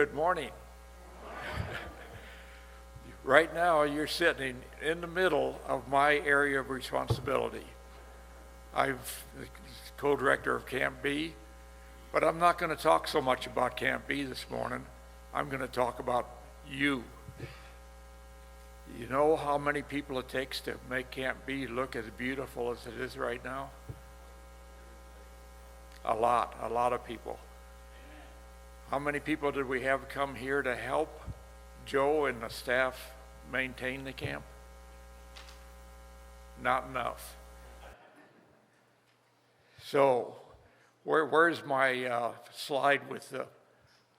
Good morning. Right now, you're sitting in the middle of my area of responsibility. I'm the co-director of Camp B, but I'm not going to talk so much about Camp B this morning. I'm going to talk about you. You know how many people it takes to make Camp B look as beautiful as it is right now? A lot of people. How many people did we have come here to help Joe and the staff maintain the camp? Not enough. So, where's my slide with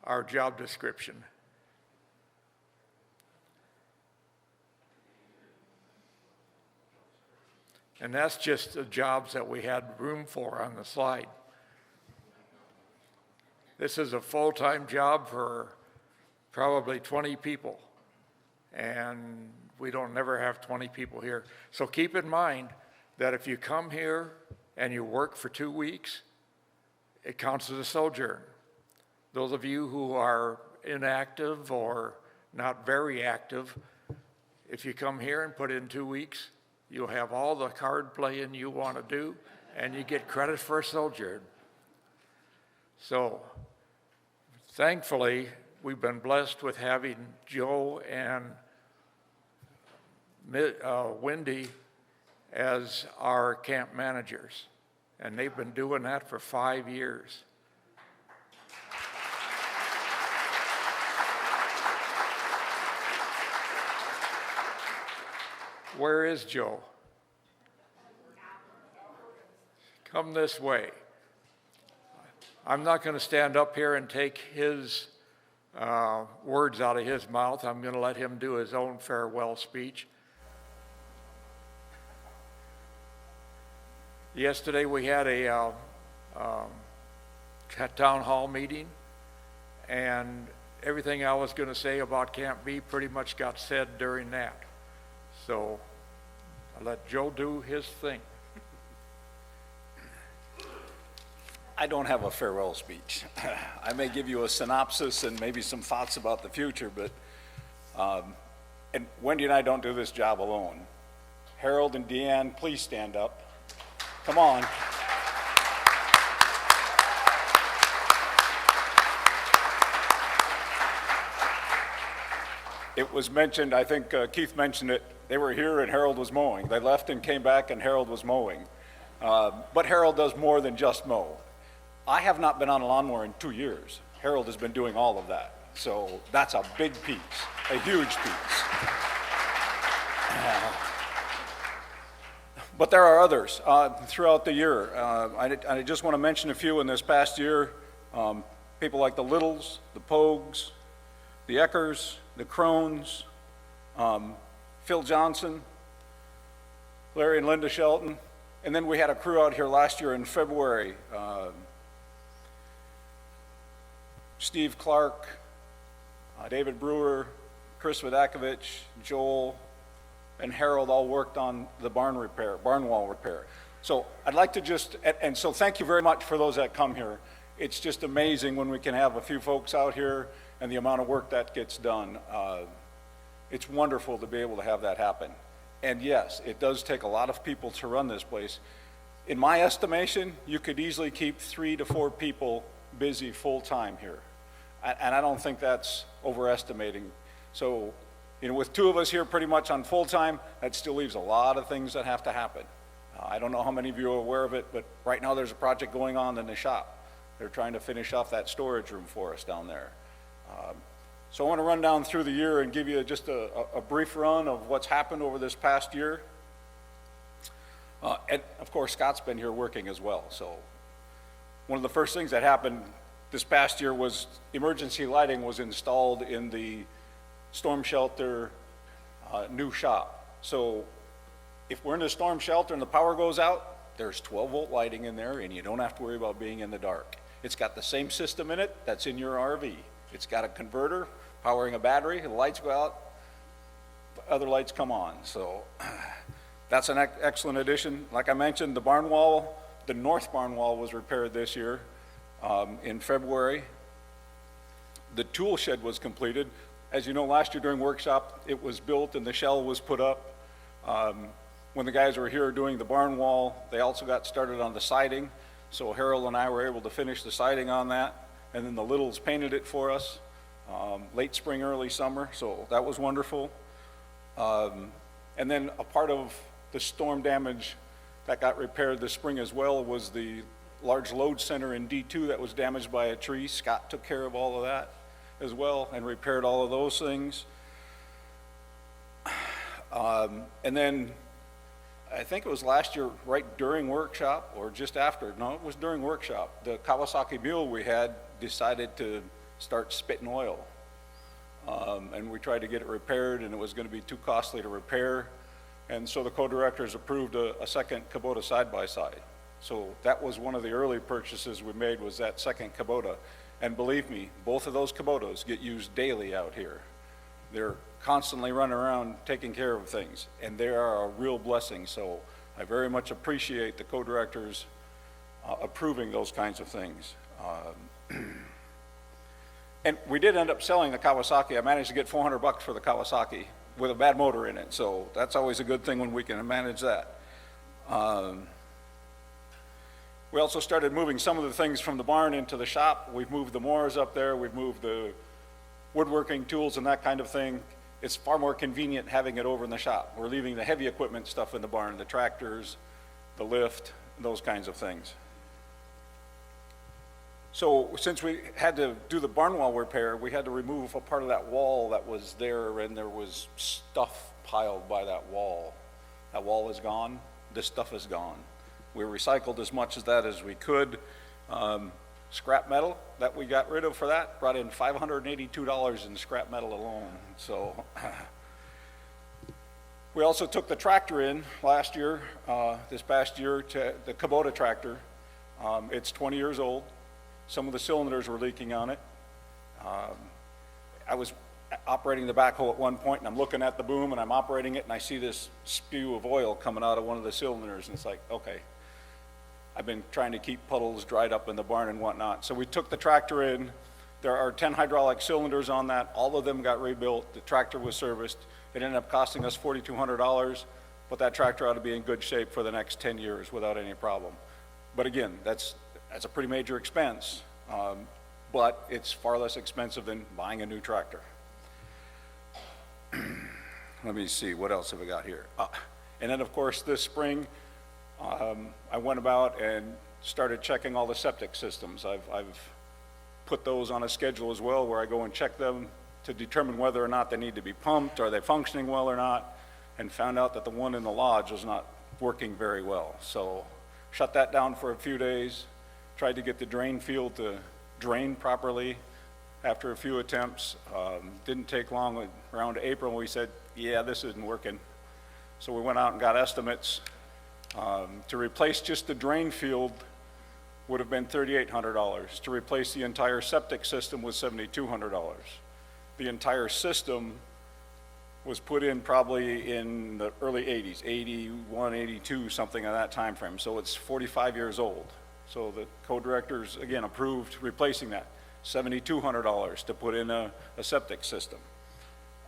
our job description? And that's just the jobs that we had room for on the slide. This is a full-time job for probably 20 people, and we don't never have 20 people here. So keep in mind that if you come here and you work for 2 weeks, it counts as a sojourn. Those of you who are inactive or not very active, if you come here and put in 2 weeks, you'll have all the card playing you want to do, and you get credit for a sojourn. So, thankfully, we've been blessed with having Joe and Wendy as our camp managers, and they've been doing that for 5 years. Where is Joe? Come this way. I'm not going to stand up here and take his words out of his mouth. I'm going to let him do his own farewell speech. Yesterday we had a town hall meeting, and everything I was going to say about Camp B pretty much got said during that. So I let Joe do his thing. I don't have a farewell speech. I may give you a synopsis and maybe some thoughts about the future, but and Wendy and I don't do this job alone. Harold and Deanne, please stand up. Come on. It was mentioned, I think Keith mentioned it, they were here and Harold was mowing. They left and came back and Harold was mowing. But Harold does more than just mow. I have not been on a lawnmower in 2 years. Harold has been doing all of that. So that's a big piece, a huge piece. But there are others throughout the year. I just want to mention a few in this past year. People like the Littles, the Pogues, the Eckers, the Crones, Phil Johnson, Larry and Linda Shelton. And then we had a crew out here last year in February. Steve Clark, David Brewer, Chris Vidakovich, Joel, and Harold all worked on the barn wall repair. So I'd like to just, and so thank you very much for those that come here. It's just amazing when we can have a few folks out here and the amount of work that gets done. It's wonderful to be able to have that happen. And yes, it does take a lot of people to run this place. In my estimation, you could easily keep 3 to 4 people busy full-time here. And I don't think that's overestimating. So, with 2 of us here pretty much on full-time, that still leaves a lot of things that have to happen. I don't know how many of you are aware of it, but right now there's a project going on in the shop. They're trying to finish off that storage room for us down there. So I want to run down through the year and give you just a brief run of what's happened over this past year. And of course, Scott's been here working as well. So one of the first things that happened this past year was emergency lighting was installed in the storm shelter new shop. So if we're in a storm shelter and the power goes out, there's 12-volt lighting in there and you don't have to worry about being in the dark. It's got the same system in it that's in your RV. It's got a converter powering a battery, the lights go out, other lights come on. So that's an excellent addition. Like I mentioned, the barn wall, the north barn wall was repaired this year in February. The tool shed was completed. As you know, last year during workshop, it was built and the shell was put up. When the guys were here doing the barn wall, they also got started on the siding. So Harold and I were able to finish the siding on that. And then the Littles painted it for us, late spring, early summer. So that was wonderful. And then a part of the storm damage that got repaired this spring as well was the large load center in D2 that was damaged by a tree. Scott took care of all of that as well and repaired all of those things. And then I think it was last year, right during workshop or just after, no, it was during workshop, the Kawasaki mule we had decided to start spitting oil. And we tried to get it repaired, and it was going to be too costly to repair. And so the co-directors approved a second Kubota side-by-side. So that was one of the early purchases we made, was that second Kubota. And believe me, both of those Kubotas get used daily out here. They're constantly running around taking care of things, and they are a real blessing. So I very much appreciate the co-directors approving those kinds of things. And we did end up selling the Kawasaki. I managed to get $400 for the Kawasaki with a bad motor in it, so that's always a good thing when we can manage that. We also started moving some of the things from the barn into the shop. We've moved the mowers up there, we've moved the woodworking tools and that kind of thing. It's far more convenient having it over in the shop. We're leaving the heavy equipment stuff in the barn, the tractors, the lift, those kinds of things. So since we had to do the barn wall repair, we had to remove a part of that wall that was there, and there was stuff piled by that wall. That wall is gone, this stuff is gone. We recycled as much of that as we could. Scrap metal that we got rid of for that brought in $582 in scrap metal alone. So we also took the tractor in last year, this past year, to the Kubota tractor. It's 20 years old. Some of the cylinders were leaking on it. I was operating the backhoe at one point, and I'm looking at the boom, and I'm operating it, and I see this spew of oil coming out of one of the cylinders, and it's like, okay. I've been trying to keep puddles dried up in the barn and whatnot. So we took the tractor in. There are 10 hydraulic cylinders on that. All of them got rebuilt. The tractor was serviced. It ended up costing us $4,200, but that tractor ought to be in good shape for the next 10 years without any problem. But again, that's a pretty major expense, but it's far less expensive than buying a new tractor. Let me see, what else have we got here? And then of course this spring, I went about and started checking all the septic systems. I've put those on a schedule as well, where I go and check them to determine whether or not they need to be pumped, are they functioning well or not, and found out that the one in the lodge was not working very well. So shut that down for a few days, tried to get the drain field to drain properly after a few attempts. Didn't take long. Around April we said, yeah, this isn't working. So we went out and got estimates. To replace just the drain field would have been $3,800. To replace the entire septic system was $7,200. The entire system was put in probably in the early 80s, 81, 82, something in that time frame. So it's 45 years old. So the co-directors, again, approved replacing that. $7,200 to put in a septic system.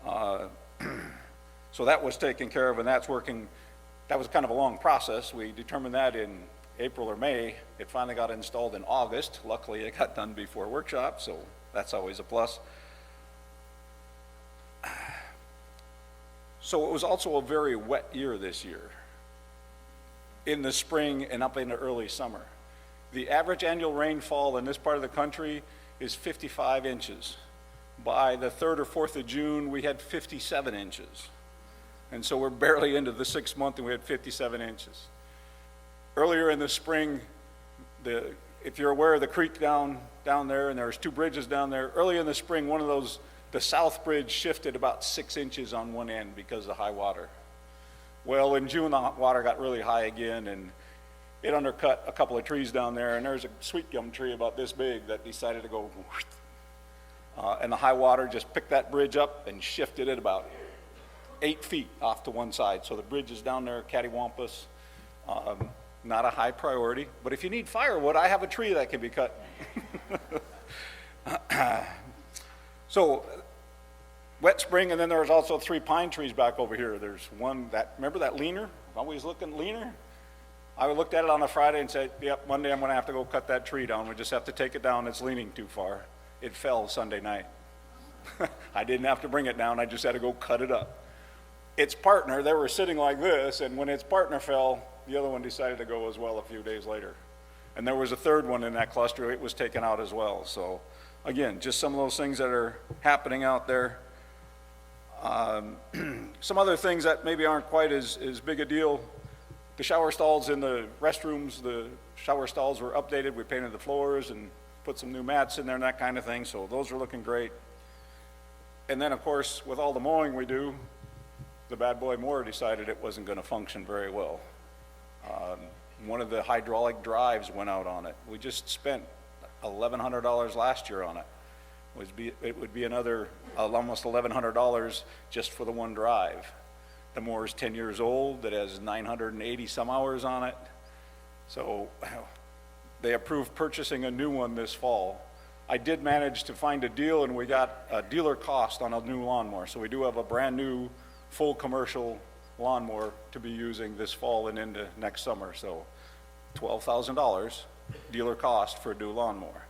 So that was taken care of, and that's working. That was kind of a long process. We determined that in April or May. It finally got installed in August. Luckily, it got done before workshop, so that's always a plus. So it was also a very wet year this year, in the spring and up into early summer. The average annual rainfall in this part of the country is 55 inches. By the 3rd or 4th of June, we had 57 inches. And so we're barely into the 6th month and we had 57 inches. Earlier in the spring, if you're aware of the creek down there, and there's 2 bridges down there, early in the spring, one of those, the south bridge shifted about 6 inches on one end because of high water. Well, in June, the water got really high again, and it undercut a couple of trees down there, and there's a sweet gum tree about this big that decided to go, and the high water just picked that bridge up and shifted it about 8 feet off to one side. So the bridge is down there, cattywampus, not a high priority. But if you need firewood, I have a tree that can be cut. So, wet spring, and then there's also 3 pine trees back over here. There's one remember that leaner? Always looking leaner? I looked at it on a Friday and said, yep, Monday I'm gonna have to go cut that tree down. We just have to take it down, it's leaning too far. It fell Sunday night. I didn't have to bring it down, I just had to go cut it up. Its partner, they were sitting like this, and when its partner fell, the other one decided to go as well a few days later. And there was a third one in that cluster, it was taken out as well. So again, just some of those things that are happening out there. Some other things that maybe aren't quite as big a deal. The shower stalls in the restrooms, the shower stalls were updated. We painted the floors and put some new mats in there and that kind of thing. So those are looking great. And then of course, with all the mowing we do, the bad boy mower decided it wasn't going to function very well. One of the hydraulic drives went out on it. We just spent $1,100 last year on it. It would be another almost $1,100 just for the one drive. The mower is 10 years old. It has 980 some hours on it. So they approved purchasing a new one this fall. I did manage to find a deal, and we got a dealer cost on a new lawnmower. So we do have a brand new full commercial lawnmower to be using this fall and into next summer. So $12,000 dealer cost for a new lawnmower.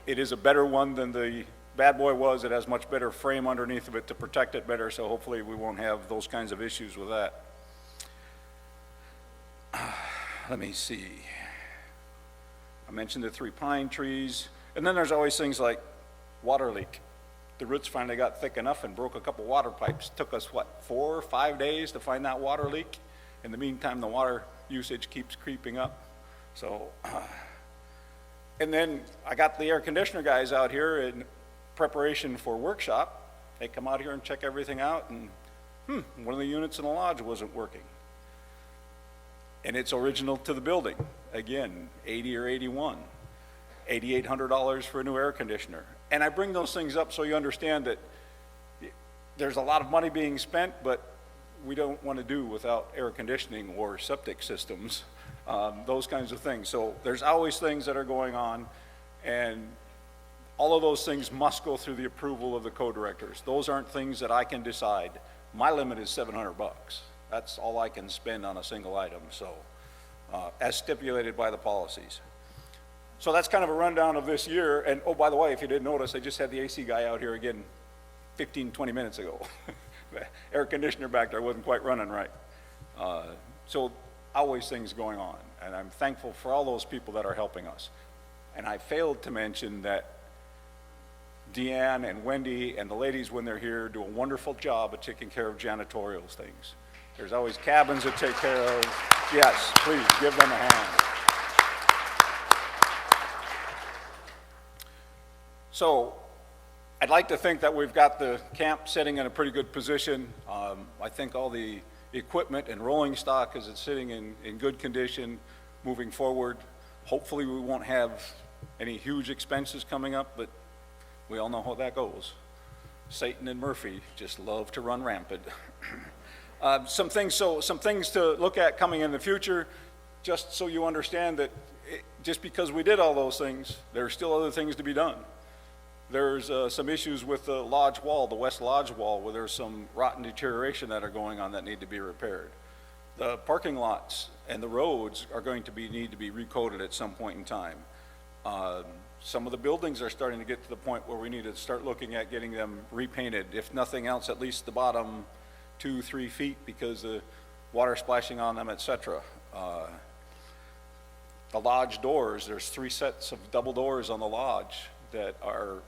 It is a better one than the bad boy was. It has much better frame underneath of it to protect it better, so hopefully we won't have those kinds of issues with that. Let me see. I mentioned the 3 pine trees, and then there's always things like water leak. The roots finally got thick enough and broke a couple water pipes. Took us, 4 or 5 days to find that water leak? In the meantime, the water usage keeps creeping up. So, and then I got the air conditioner guys out here in preparation for workshop. They come out here and check everything out, and one of the units in the lodge wasn't working. And it's original to the building. Again, 80 or 81. $8,800 for a new air conditioner. And I bring those things up so you understand that there's a lot of money being spent, but we don't want to do without air conditioning or septic systems, those kinds of things. So there's always things that are going on, and all of those things must go through the approval of the co-directors. Those aren't things that I can decide. My limit is $700. That's all I can spend on a single item, so as stipulated by the policies. So that's kind of a rundown of this year. And oh, by the way, if you didn't notice, I just had the AC guy out here again 15, 20 minutes ago. The air conditioner back there wasn't quite running right. So always things going on, and I'm thankful for all those people that are helping us. And I failed to mention that Deanne and Wendy and the ladies, when they're here, do a wonderful job of taking care of janitorial things. There's always cabins to take care of. Yes, please give them a hand. So I'd like to think that we've got the camp sitting in a pretty good position. I think all the equipment and rolling stock is sitting in good condition moving forward. Hopefully we won't have any huge expenses coming up, but we all know how that goes. Satan and Murphy just love to run rampant. Some things to look at coming in the future, just so you understand that just because we did all those things, there are still other things to be done. There's some issues with the lodge wall, the west lodge wall, where there's some rotten deterioration that are going on that need to be repaired. The parking lots and the roads are going to need to be recoated at some point in time. Some of the buildings are starting to get to the point where we need to start looking at getting them repainted. If nothing else, at least the bottom 2-3 feet, because the water splashing on them, etc. The lodge doors, there's 3 sets of double doors on the lodge that are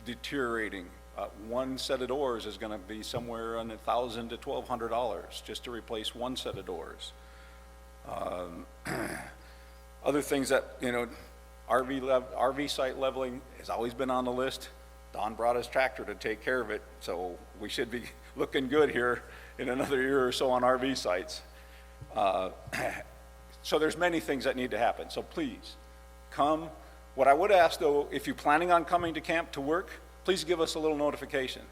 deteriorating. One set of doors is going to be somewhere on $1,000 to $1,200 just to replace one set of doors. Other things that, RV site leveling has always been on the list. Don brought his tractor to take care of it, so we should be looking good here in another year or so on RV sites. So there's many things that need to happen, so please come. What I would ask, though, if you're planning on coming to camp to work, please give us a little notification.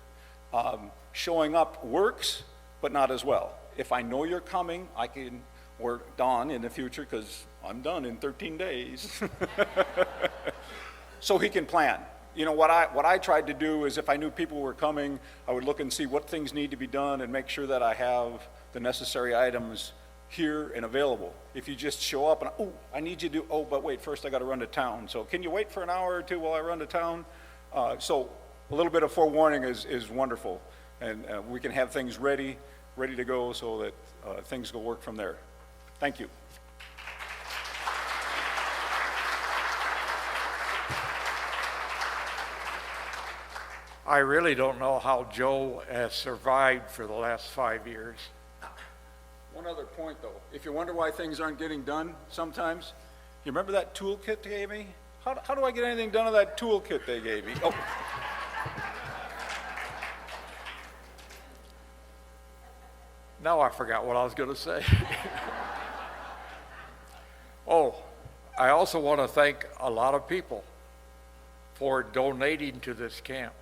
Showing up works, but not as well. If I know you're coming, I can, or Don in the future, because I'm done in 13 days. So he can plan. you know, what I tried to do is if I knew people were coming, I would look and see what things need to be done and make sure that I have the necessary items here and available. If you just show up and, oh, I need you to, oh, but wait, first I got to run to town. So can you wait for an hour or two while I run to town? So a little bit of forewarning is wonderful. And we can have things ready to go so that things will work from there. Thank you. I really don't know how Joe has survived for the last 5 years. One other point, though. If you wonder why things aren't getting done sometimes, you remember that toolkit they gave me? How do I get anything done with that toolkit they gave me? Oh. Now I forgot what I was going to say. Oh, I also want to thank a lot of people for donating to this camp.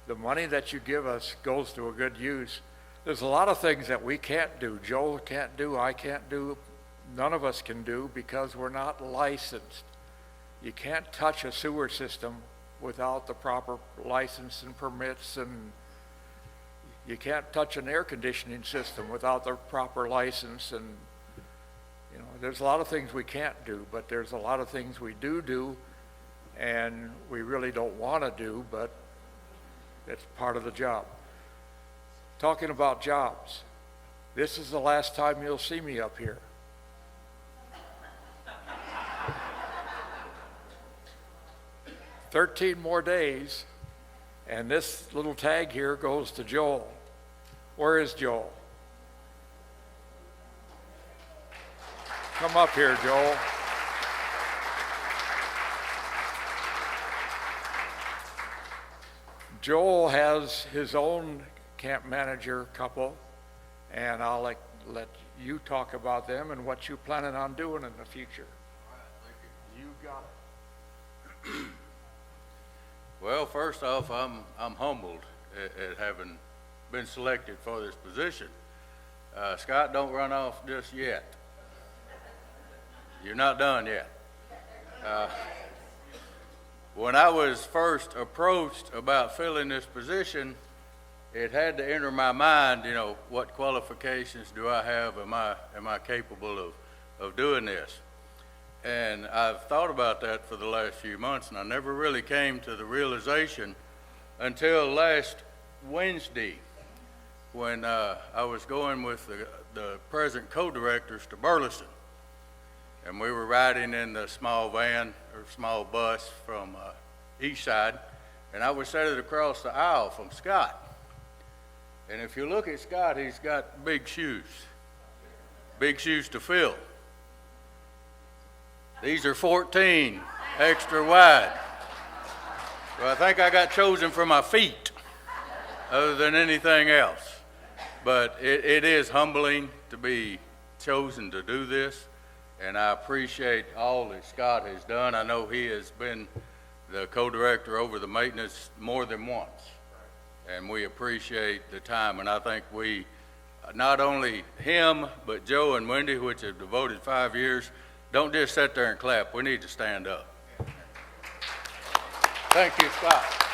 The money that you give us goes to a good use. There's a lot of things that we can't do. Joe can't do, I can't do, none of us can do because we're not licensed. You can't touch a sewer system without the proper license and permits, and you can't touch an air conditioning system without the proper license. And you know, there's a lot of things we can't do, but there's a lot of things we do and we really don't want to do, but it's part of the job. Talking about jobs, this is the last time you'll see me up here. "13 more days, and this little tag here goes to Joel." Where is Joel? Come up here, Joel. Joel has his own camp manager couple, and I'll let you talk about them and what you're planning on doing in the future. All right, thank you. You got it. Well, first off, I'm humbled at having been selected for this position. Scott, don't run off just yet. You're not done yet. When I was first approached about filling this position, it had to enter my mind, you know, what qualifications do I have? Am I capable of doing this? And I've thought about that for the last few months, and I never really came to the realization until last Wednesday when I was going with the present co-directors to Burleson. And we were riding in the small van or small bus from East Side, and I was sitting across the aisle from Scott. And if you look at Scott, he's got big shoes to fill. These are 14 extra wide. So I think I got chosen for my feet other than anything else. But it is humbling to be chosen to do this, and I appreciate all that Scott has done. I know he has been the co-director over the maintenance more than once, and we appreciate the time. And I think we, not only him, but Joe and Wendy, which have devoted 5 years, don't just sit there and clap. We need to stand up. Thank you, Scott.